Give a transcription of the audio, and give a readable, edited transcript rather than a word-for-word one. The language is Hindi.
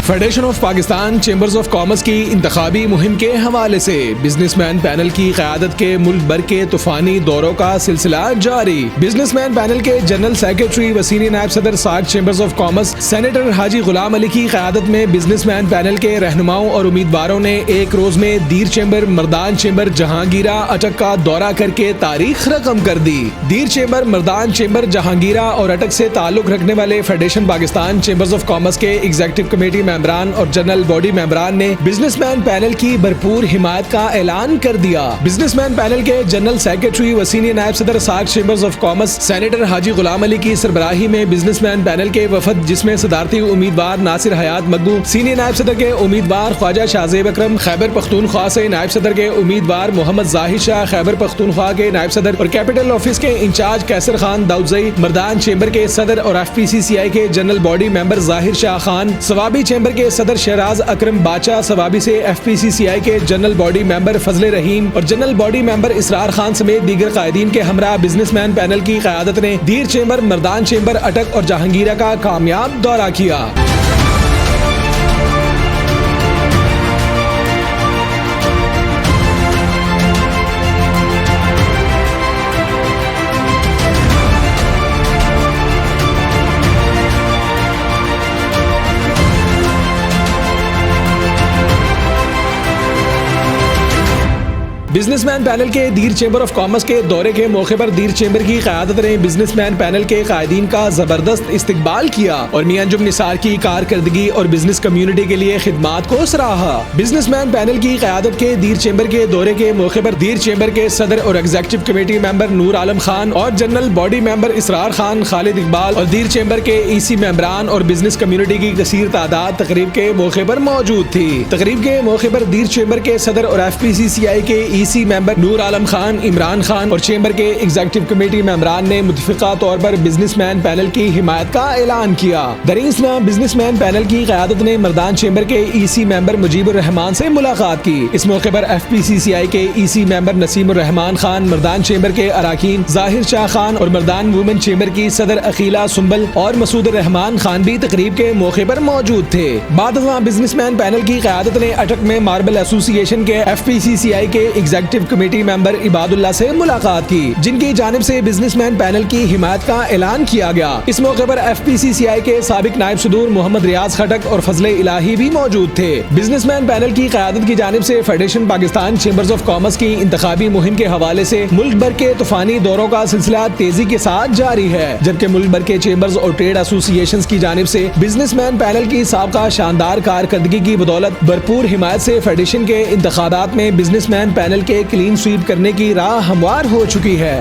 Federation of Pakistan chambers of commerce की इंतखाबी मुहिम के हवाले से बिजनेसमैन पैनल की क़यादत के मुल्क भर के तूफानी दौरों का सिलसिला जारी। बिजनेसमैन पैनल के जनरल सेक्रेटरी व सीनियर नायब सदर साग चेंबर्स ऑफ कॉमर्स सेनेटर हाजी गुलाम अली की क़यादत में बिजनेसमैन पैनल के रहनुमाओं और उम्मीदवारों ने एक रोज में दीर चेंबर, मर्दान चेंबर, जहांगीरा, अटक का दौरा करके तारीख रकम कर दी। दीर चेंबर, मर्दान चेंबर, जहांगीरा और अटक से ताल्लुक रखने वाले federation Pakistan chambers of commerce के एग्जीक्यूटिव कमेटी मेंबरान और जनरल बॉडी मेंबरान ने बिजनेसमैन पैनल की भरपूर हिमायत का ऐलान कर दिया। बिजनेसमैन पैनल के जनरल सेक्रेटरी व सीनियर नायब सदर साग चेंबर्स ऑफ कॉमर्स सेनेटर हाजी गुलाम अली की सरबराही में बिजनेसमैन पैनल के वफद, जिसमें सदारती उम्मीदवार नासिर हयात मकबू, सीनियर नायब सदर के उम्मीदवार ख्वाजा शाहजेब अकरम, खैबर पख्तूनख्वा से नायब सदर के उम्मीदवार मोहम्मद जाहिर शाह, खैबर पख्तूनख्वा के नायब सदर और कैपिटल ऑफिस के इंचार्ज कैसर खान दाऊदजई, मर्दान चेंबर के सदर और FPCCI के जनरल बॉडी मेंबर जाहिर शाह खान, सवाबी चेंबर के सदर शहराज अकरम बाचा, सवाबी से FPCCI के जनरल बॉडी मेंबर फजले रहीम और जनरल बॉडी मेंबर इसरार खान समेत दीगर कायदीन के हमरा बिजनेसमैन पैनल की क़यादत ने दीर चेंबर, मर्दान चेंबर, अटक और जहांगीरा का कामयाब दौरा किया। बिजनेसमैन पैनल के दीर चेंबर ऑफ कॉमर्स के दौरे के मौके पर दीर चेंबर की क़यादत ने बिजनेसमैन पैनल के कायदीन का जबरदस्त इस्तकबाल किया और मियां अंजुम निसार की कारकर्दगी और बिजनेस कम्युनिटी के लिए खिदमात को सराहा। बिजनेसमैन पैनल की क़यादत के दीर चेंबर के दौरे के मौके पर दीर चेंबर के सदर और executive committee member Noor Alam Khan और जनरल बॉडी मेंबर इसरार खान, खालिद इकबाल और दीर चेंबर के EC मेंबरान और बिजनेस कम्युनिटी की कसीर तादाद तकरीब के मौके पर मौजूद थी। तकरीब के मौके पर दीर चेंबर के सदर और FPCCI के EC मेंबर नूर आलम खान, इमरान खान और चेंबर के एग्जीक्यूटिव कमेटी मेंबरान ने मुतफिका तौर पर बिजनेसमैन पैनल की हिमायत का ऐलान किया। दरअसल बिजनेसमैन पैनल की क़यादत ने मर्दान चेंबर के EC मेंबर मुजीबुर रहमान से मुलाकात की। इस मौके पर FPCCI के EC member Naseemur Rahman Khan, Mardan chamber के अराकीन जाहिर शाह खान और मर्दान वुमेन चेंबर की सदर अकीला सुंबल और मसूद रहमान खान भी तकरीब के मौके पर मौजूद थे। बाद बिजनेसमैन पैनल की क़यादत ने अटक में मार्बल एसोसिएशन के FPCCI के एग्जीक्यूटिव कमेटी मेंबर इबादुल्लाह से मुलाकात की, जिनकी जानिब से बिजनेसमैन पैनल की हिमायत का ऐलान किया गया। इस मौके पर FPCCI के साबिक नायब सदूर मोहम्मद रियाज खटक और फजले इलाही भी मौजूद थे। बिजनेसमैन पैनल की क़यादत की जानिब से federation Pakistan chambers of commerce की इंतखाबी मुहिम के हवाले से मुल्क भर के तूफानी दौरों का सिलसिला तेजी के साथ जारी है, जबकि मुल्क भर के चेंबर्स और ट्रेड एसोसिएशन की जानिब से बिजनेसमैन पैनल की साबका शानदार कारकर्दगी की बदौलत भरपूर हिमायत से फेडरेशन के इंतखाबात में बिजनेसमैन पैनल के क्लीन स्वीप करने की राह हमवार हो चुकी है।